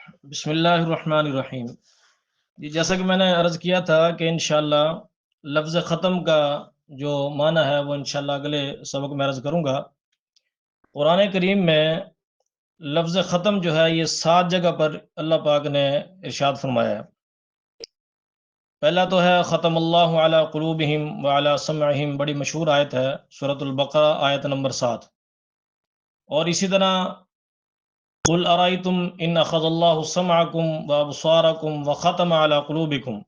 بسم اللہ الرحمن الرحیم۔ جی جیسا کہ میں نے عرض کیا تھا کہ انشاءاللہ لفظ ختم کا جو معنی ہے وہ انشاءاللہ اگلے سبق میں عرض کروں گا۔ قرآن کریم میں لفظ ختم جو ہے یہ 7 جگہ پر اللہ پاک نے ارشاد فرمایا ہے۔ پہلا تو ہے ختم اللہ علی قلوبہم وعلی سمعہم، بڑی مشہور آیت ہے، سورۃ البقرہ آیت نمبر 7۔ اور اسی طرح قل ارائیتم ان اخذ اللہ سمعکم وابصارکم وختم علی قلوبکم،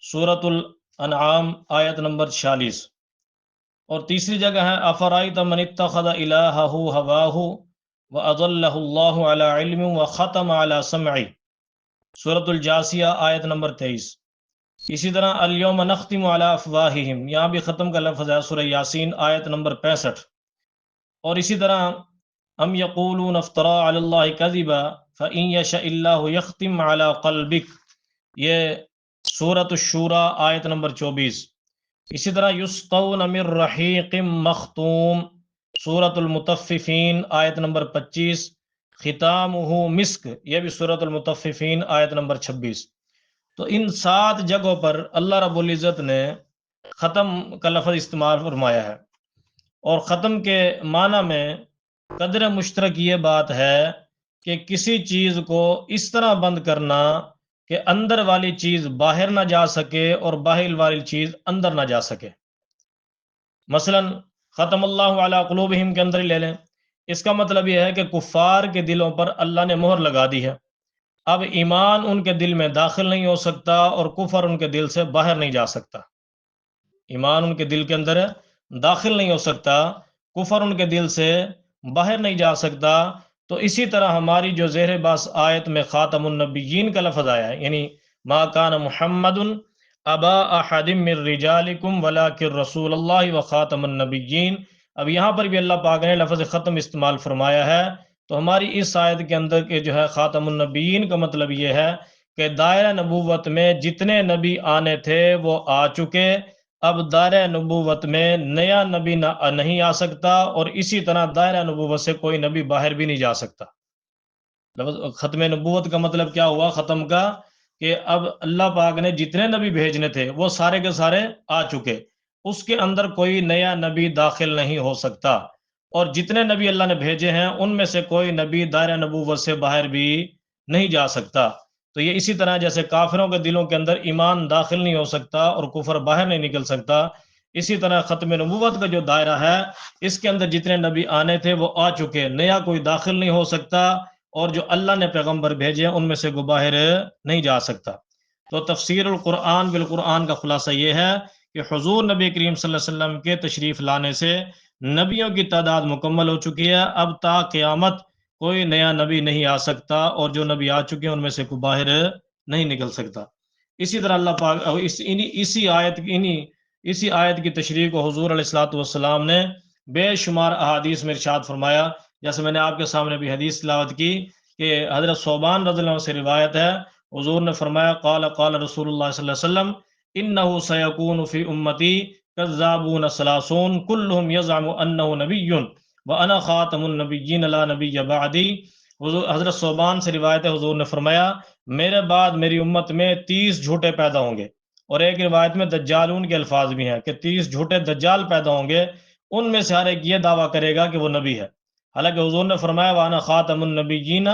سورۃ الانعام آیت نمبر 46۔ اور تیسری جگہ ہے افرائیت من اتخذ الہہ ہواہ واضلہ اللہ علی علم وختم علی سمعہ، سورۃ الجاثیہ آیت نمبر 23۔ اسی طرح الیوم نختم علی افواہہم، یہاں بھی ختم کا لفظ ہے، سورہ یاسین آیت نمبر 65۔ اور اسی طرح ام یقولون افترا علی اللہ کذبا فإن یشاء اللہ یختم علی قلبک، یہ سورۃ الشورى آیت نمبر 24۔ اسی طرح یسقون من رحیق مختوم، سورۃ المطففین آیت نمبر 25۔ ختامہ مسک، یہ بھی سورۃ المطففین آیت نمبر 26۔ تو ان 7 جگہوں پر اللہ رب العزت نے ختم کا لفظ استعمال فرمایا ہے۔ اور ختم کے معنی میں قدر مشترک یہ بات ہے کہ کسی چیز کو اس طرح بند کرنا کہ اندر والی چیز باہر نہ جا سکے اور باہر والی چیز اندر نہ جا سکے۔ مثلا ختم اللہ علی قلوبہم کے اندر ہی لے لیں، اس کا مطلب یہ ہے کہ کفار کے دلوں پر اللہ نے مہر لگا دی ہے، اب ایمان ان کے دل میں داخل نہیں ہو سکتا اور کفر ان کے دل سے باہر نہیں جا سکتا۔ ایمان ان کے دل کے اندر داخل نہیں ہو سکتا، کفر ان کے دل سے باہر نہیں جا سکتا۔ تو اسی طرح ہماری جو زیر باس آیت میں خاتم النبیین کا لفظ آیا ہے، یعنی ما کان محمد ابا احد من رجالکم ولکن رسول اللہ و خاتم النبیین، اب یہاں پر بھی اللہ پاک نے لفظ ختم استعمال فرمایا ہے۔ تو ہماری اس آیت کے اندر کے جو ہے خاتم النبیین کا مطلب یہ ہے کہ دائرہ نبوت میں جتنے نبی آنے تھے وہ آ چکے، اب دائرہ نبوت میں نیا نبی نہیں آ سکتا، اور اسی طرح دائرہ نبوت سے کوئی نبی باہر بھی نہیں جا سکتا۔ ختم نبوت کا مطلب کیا ہوا ختم کا، کہ اب اللہ پاک نے جتنے نبی بھیجنے تھے وہ سارے کے سارے آ چکے، اس کے اندر کوئی نیا نبی داخل نہیں ہو سکتا، اور جتنے نبی اللہ نے بھیجے ہیں ان میں سے کوئی نبی دائرہ نبوت سے باہر بھی نہیں جا سکتا۔ تو یہ اسی طرح جیسے کافروں کے دلوں کے اندر ایمان داخل نہیں ہو سکتا اور کفر باہر نہیں نکل سکتا، اسی طرح ختم نبوت کا جو دائرہ ہے اس کے اندر جتنے نبی آنے تھے وہ آ چکے، نیا کوئی داخل نہیں ہو سکتا، اور جو اللہ نے پیغمبر بھیجے ان میں سے کوئی باہر نہیں جا سکتا۔ تو تفسیر القرآن بالقرآن کا خلاصہ یہ ہے کہ حضور نبی کریم صلی اللہ علیہ وسلم کے تشریف لانے سے نبیوں کی تعداد مکمل ہو چکی ہے، اب تا قیامت کوئی نیا نبی نہیں آ سکتا، اور جو نبی آ چکے ہیں ان میں سے کوئی باہر نہیں نکل سکتا۔ اسی طرح اللہ پاک اسی آیت کی تشریح کو حضور علیہ الصلوۃ والسلام نے بے شمار احادیث میں ارشاد فرمایا، جیسے میں نے آپ کے سامنے بھی حدیث تلاوت کی کہ حضرت ثوبان رضی اللہ عنہ سے روایت ہے، حضور نے فرمایا قال قال رسول اللہ صلی اللہ علیہ وسلم انه سيكون في امتی کذابون ثلاثون كلهم يزعم انه نبی وانا خاتم النبیین لا نبی بعدی۔ حضرت ثوبان سے روایت ہے، حضور نے فرمایا میرے بعد میری امت میں 30 جھوٹے پیدا ہوں گے، اور ایک روایت میں دجالون کے الفاظ بھی ہیں کہ 30 جھوٹے دجال پیدا ہوں گے، ان میں سے ہر ایک یہ دعویٰ کرے گا کہ وہ نبی ہے، حالانکہ حضور نے فرمایا وانا خاتم النبیین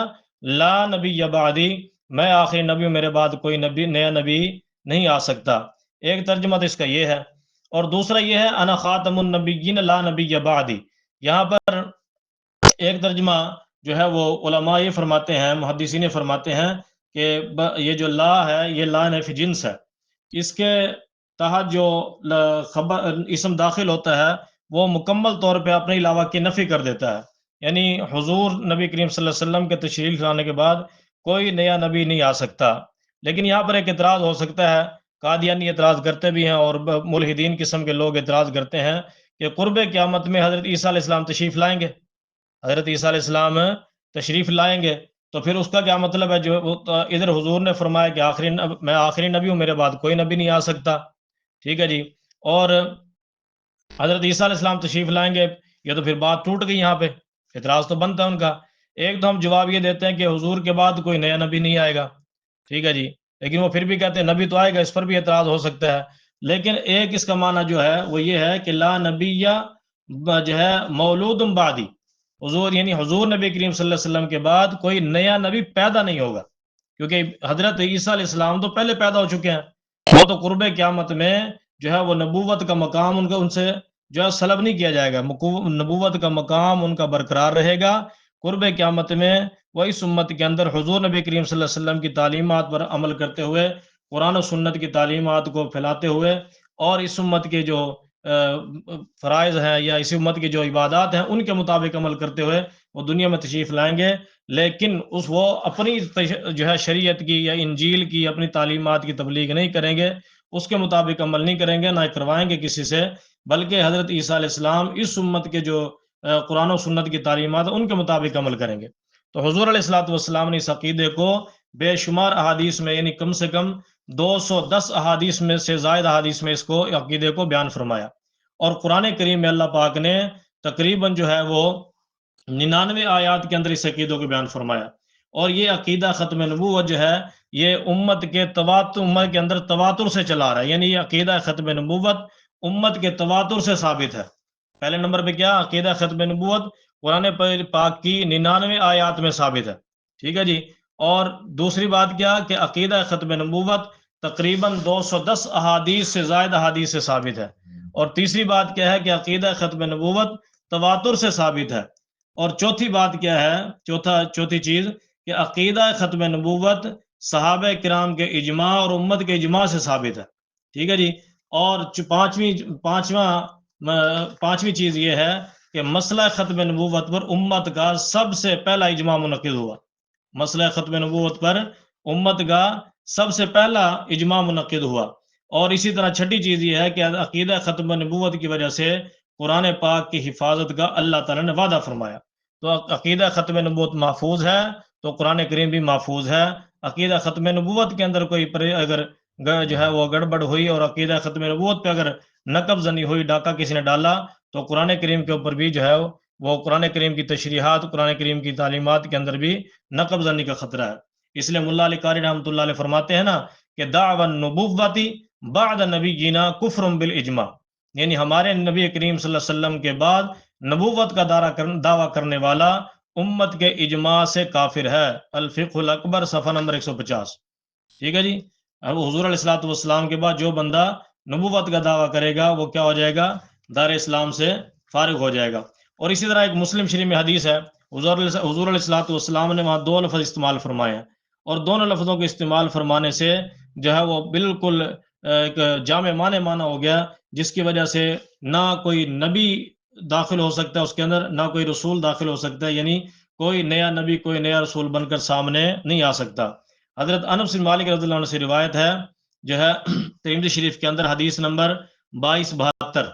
لا نبی بعدی، میں آخری نبی ہوں، میرے بعد کوئی نبی نیا نبی نہیں آ سکتا۔ ایک ترجمہ تو اس کا یہ ہے، اور دوسرا یہ ہے انا خاتم النبیین لا نبی بعدی۔ یہاں پر ایک ترجمہ جو ہے وہ علماء یہ فرماتے ہیں، محدثین فرماتے ہیں کہ یہ جو لا ہے یہ لا نفی جنس ہے، اس کے تحت جو خبر اسم داخل ہوتا ہے وہ مکمل طور پہ اپنے علاوہ کی نفی کر دیتا ہے، یعنی حضور نبی کریم صلی اللہ علیہ وسلم کے تشریف لانے کے بعد کوئی نیا نبی نہیں آ سکتا۔ لیکن یہاں پر ایک اعتراض ہو سکتا ہے، قادیانی اعتراض کرتے بھی ہیں اور ملحدین قسم کے لوگ اعتراض کرتے ہیں کہ قرب قیامت میں حضرت عیسیٰ علیہ السلام تشریف لائیں گے، حضرت عیسیٰ علیہ السلام تشریف لائیں گے، تو پھر اس کا کیا مطلب ہے؟ جو ادھر حضور نے فرمایا کہ میں آخری نبی ہوں، میرے بعد کوئی نبی نہیں آ سکتا، ٹھیک ہے جی، اور حضرت عیسیٰ علیہ السلام تشریف لائیں گے، یہ تو پھر بات ٹوٹ گئی، یہاں پہ اعتراض تو بنتا ہے ان کا۔ ایک تو ہم جواب یہ دیتے ہیں کہ حضور کے بعد کوئی نیا نبی نہیں آئے گا، ٹھیک ہے جی، لیکن وہ پھر بھی کہتے ہیں نبی تو آئے گا، اس پر بھی اعتراض ہو سکتا ہے۔ لیکن ایک اس کا معنی جو ہے وہ یہ ہے کہ لا نبی جو ہے مولود بعدی، حضور یعنی حضور نبی کریم صلی اللہ علیہ وسلم کے بعد کوئی نیا نبی پیدا نہیں ہوگا، کیونکہ حضرت عیسیٰ علیہ السلام تو پہلے پیدا ہو چکے ہیں، وہ تو قرب قیامت میں جو ہے وہ نبوت کا مقام ان سے جو ہے سلب نہیں کیا جائے گا، نبوت کا مقام ان کا برقرار رہے گا۔ قرب قیامت میں وہ اس امت کے اندر حضور نبی کریم صلی اللہ علیہ وسلم کی تعلیمات پر عمل کرتے ہوئے، قرآن و سنت کی تعلیمات کو پھیلاتے ہوئے، اور اس امت کے جو فرائض ہیں یا اس امت کی جو عبادات ہیں ان کے مطابق عمل کرتے ہوئے وہ دنیا میں تشریف لائیں گے، لیکن وہ اپنی جو ہے شریعت کی یا انجیل کی اپنی تعلیمات کی تبلیغ نہیں کریں گے، اس کے مطابق عمل نہیں کریں گے، نہ کروائیں گے کسی سے، بلکہ حضرت عیسیٰ علیہ السلام اس امت کے جو قرآن و سنت کی تعلیمات ان کے مطابق عمل کریں گے۔ تو حضور علیہ الصلوۃ والسلام نے اس عقیدے کو بے شمار احادیث میں، یعنی کم سے کم 210 احادیث میں سے زائد احادیث میں اس کو عقیدے کو بیان فرمایا، اور قرآن کریم میں اللہ پاک نے تقریباً جو ہے وہ 99 آیات کے اندر اس عقیدے کو بیان فرمایا۔ اور یہ عقیدہ ختم نبوت جو ہے یہ امت کے اندر تواتر سے چلا رہا ہے، یعنی یہ عقیدہ ختم نبوت امت کے تواتر سے ثابت ہے۔ پہلے نمبر پہ کیا عقیدہ ختم نبوت قرآن پاک کی 99 آیات میں ثابت ہے، ٹھیک ہے جی۔ اور دوسری بات کیا کہ عقیدہ ختم نبوت تقریباً 210 احادیث سے زائد احادیث سے ثابت ہے۔ اور تیسری بات کیا ہے کہ عقیدہ ختم نبوت تواتر سے ثابت ہے۔ اور چوتھی بات کیا ہے، چوتھی چیز کہ عقیدہ ختم نبوت صحابہ کرام کے اجماع اور امت کے اجماع سے ثابت ہے، ٹھیک ہے جی۔ اور پانچویں چیز یہ ہے کہ مسئلہ ختم نبوت پر امت کا سب سے پہلا اجماع منعقد ہوا، مسئلہ ختم نبوت پر امت کا سب سے پہلا اجماع منعقد ہوا۔ اور اسی طرح چھٹی چیز یہ ہے کہ عقیدہ ختم نبوت کی وجہ سے قرآن پاک کی حفاظت کا اللہ تعالیٰ نے وعدہ فرمایا۔ تو عقیدہ ختم نبوت محفوظ ہے تو قرآن کریم بھی محفوظ ہے۔ عقیدہ ختم نبوت کے اندر کوئی اگر جو ہے وہ گڑبڑ ہوئی اور عقیدہ ختم نبوت پہ اگر نقب زنی ہوئی، ڈاکہ کسی نے ڈالا، تو قرآن کریم کے اوپر بھی جو ہے وہ قرآن کریم کی تشریحات، قرآن کریم کی تعلیمات کے اندر بھی نقب زنی کا خطرہ ہے۔ اس لیے ملا علی قاری رحمۃ اللہ علیہ فرماتے ہیں نا کہ دعوی النبوتی بعد نبینا کفر بالاجماع، یعنی ہمارے نبی کریم صلی اللہ علیہ وسلم کے بعد نبوت کا دعویٰ کرنے والا امت کے اجماع سے کافر ہے۔ الفقہ الاکبر صفحہ نمبر 150، ٹھیک ہے جی۔ اب حضور علیہ الصلوۃ والسلام کے بعد جو بندہ نبوت کا دعویٰ کرے گا وہ کیا ہو جائے گا؟ دار اسلام سے فارغ ہو جائے گا۔ اور اسی طرح ایک مسلم شریف میں حدیث ہے، حضور علیہ الصلوۃ والسلام نے وہاں 2 لفظ استعمال فرمائے ہیں، اور دونوں لفظوں کے استعمال فرمانے سے جو ہے وہ بالکل ایک جامع معنی ہو گیا، جس کی وجہ سے نہ کوئی نبی داخل ہو سکتا ہے اس کے اندر، نہ کوئی رسول داخل ہو سکتا ہے، یعنی کوئی نیا نبی، کوئی نیا رسول بن کر سامنے نہیں آ سکتا۔ حضرت انس بن مالک رضی اللہ عنہ سے روایت ہے جو ہے ترمذی شریف کے اندر حدیث نمبر 2272،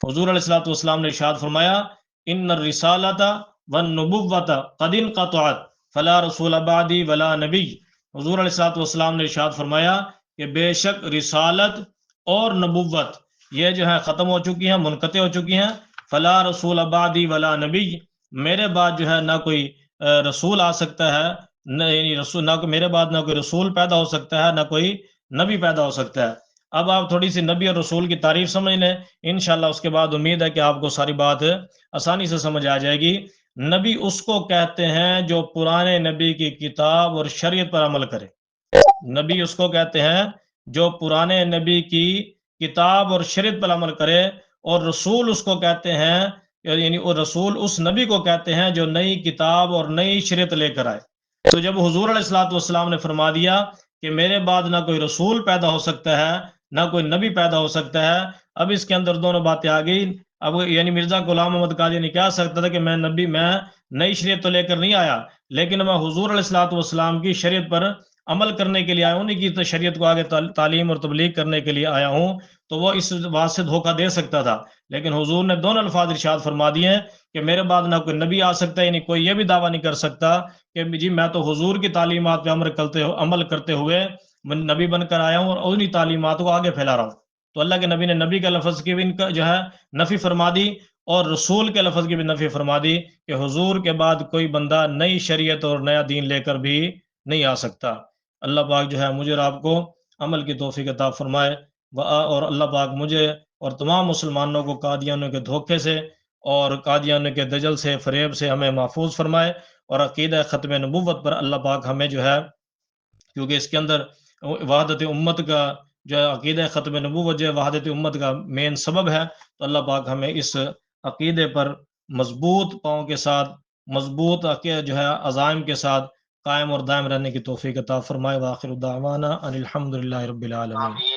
حضور علیہ الصلوۃ والسلام نے ارشاد فرمایا ان الرسالۃ والنبوۃ قد انقطعت فلا رسول بعدی ولا نبی۔ حضور علیہ الصلوۃ والسلام نے ارشاد فرمایا کہ بے شک رسالت اور نبوت یہ جو ہے ختم ہو چکی ہیں، منقطع ہو چکی ہیں، فلا رسول بعدی ولا نبی، میرے بعد جو ہے نہ کوئی رسول آ سکتا ہے، نہ میرے بعد نہ کوئی رسول پیدا ہو سکتا ہے، نہ کوئی نبی پیدا ہو سکتا ہے۔ اب آپ تھوڑی سی نبی اور رسول کی تعریف سمجھ لیں، انشاءاللہ اس کے بعد امید ہے کہ آپ کو ساری بات آسانی سے سمجھ آ جائے گی۔ نبی اس کو کہتے ہیں جو پرانے نبی کی کتاب اور شریعت پر عمل کرے، نبی اس کو کہتے ہیں جو پرانے نبی کی کتاب اور شریعت پر عمل کرے، اور رسول اس کو کہتے ہیں، یعنی وہ رسول اس نبی کو کہتے ہیں جو نئی کتاب اور نئی شریعت لے کر آئے۔ تو جب حضور علیہ الصلوۃ والسلام نے فرما دیا کہ میرے بعد نہ کوئی رسول پیدا ہو سکتا ہے، نہ کوئی نبی پیدا ہو سکتا ہے، اب اس کے اندر دونوں باتیں آ گئی۔ اب یعنی مرزا غلام محمد قادری نہیں کہہ سکتا تھا کہ میں نئی شریعت تو لے کر نہیں آیا، لیکن میں حضور علیہ الصلوۃ والسلام کی شریعت پر عمل کرنے کے لیے آیا ہوں، انہیں کی شریعت کو آگے تعلیم اور تبلیغ کرنے کے لیے آیا ہوں، تو وہ اس بات سے دھوکہ دے سکتا تھا۔ لیکن حضور نے دونوں الفاظ ارشاد فرما دیے ہیں کہ میرے بعد نہ کوئی نبی آ سکتا ہے، یعنی کوئی یہ بھی دعویٰ نہیں کر سکتا کہ جی میں تو حضور کی تعلیمات پہ عمل کرتے ہوئے نبی بن کر آیا ہوں اور انہی تعلیمات کو آگے پھیلا رہا ہوں۔ تو اللہ کے نبی نے نبی کا لفظ کی بھی ان کا جو ہے نفی فرما دی، اور رسول کے لفظ کی بھی نفی فرما دی کہ حضور کے بعد کوئی بندہ نئی شریعت اور نیا دین لے کر بھی نہیں آ سکتا۔ اللہ پاک جو ہے مجھے اور آپ کو عمل کی توفیق عطا فرمائے، اور اللہ پاک مجھے اور تمام مسلمانوں کو قادیانیوں کے دھوکے سے اور قادیانیوں کے دجل سے، فریب سے ہمیں محفوظ فرمائے، اور عقیدہ ختم نبوت پر اللہ پاک ہمیں جو ہے، کیونکہ اس کے اندر وحدت امت کا جو ہے عقیدہ ختم نبوت جو ہے وحدت امت کا مین سبب ہے، تو اللہ پاک ہمیں اس عقیدے پر مضبوط پاؤں کے ساتھ، مضبوط جو ہے عزائم کے ساتھ قائم اور دائم رہنے کی توفیق عطا فرمائے۔ وآخر دعوانا ان الحمد للہ رب العالمین۔